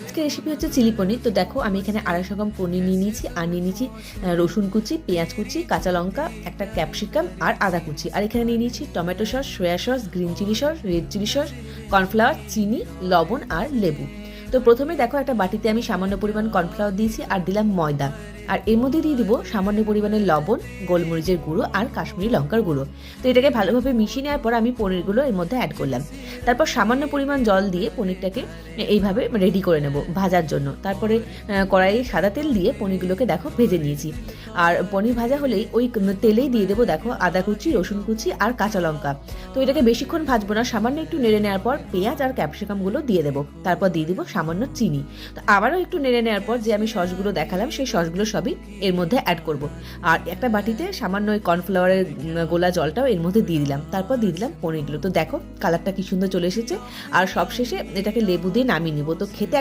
আজকে রেসিপি হচ্ছে চিলি পনির। তো দেখো আমি এখানে 250 গ্রাম পনির নিয়ে নিয়েছি, আর নিয়ে নিয়েছি রসুন কুচি, পেঁয়াজ কুচি, কাঁচা লঙ্কা, একটা ক্যাপসিকাম আর আদা কুচি। আর এখানে নিয়ে নিয়েছি tomato sauce, soya sauce, green chilli sauce, red chilli sauce, cornflour, চিনি, লবণ আর লেবু। তো প্রথমে দেখো একটা বাটিতে আমি সামান্য পরিমাণ কর্নফ্লাওয়ার দিয়েছি আর দিলাম ময়দা, আর এর মধ্যে দিয়ে দিব সামান্য পরিমাণে লবণ, গোলমরিচের গুঁড়ো আর কাশ্মীরি লঙ্কার গুঁড়ো। তো এটাকে ভালোভাবে মিশিয়ে নেওয়ার পর আমি পনিরগুলো এর মধ্যে অ্যাড করলাম। তারপর সামান্য পরিমাণ জল দিয়ে পনিরটাকে এইভাবে রেডি করে নেব ভাজার জন্য। তারপরে কড়াইয়ে সাদা তেল দিয়ে পনিরগুলোকে দেখো ভেজে নিয়েছি। আর পনির ভাজা হলেই ওই তেলেই দিয়ে দেবো দেখো আদা কুচি, রসুন কুচি আর কাঁচা লঙ্কা। তো এটাকে বেশিক্ষণ ভাজবো না, সামান্য একটু নেড়ে নেওয়ার পর পেঁয়াজ আর ক্যাপসিকামগুলো দিয়ে দেবো। তারপর দিয়ে দিব সামান্য চিনি। তো আবারও একটু নেড়ে নেওয়ার পর যে আমি সসগুলো দেখালাম সেই সসগুলো সবই এর মধ্যে অ্যাড করব। আর একটা বাটিতে সামান্য ওই কর্নফ্লাওয়ারের গোলা জলটাও এর মধ্যে দিয়ে দিলাম। তারপর দিয়ে দিলাম পনিরগুলো। তো দেখো কালারটা কি সুন্দর চলে এসেছে। আর সবশেষে এটাকে লেবু দিয়ে নামিয়ে নিব। তো খেতে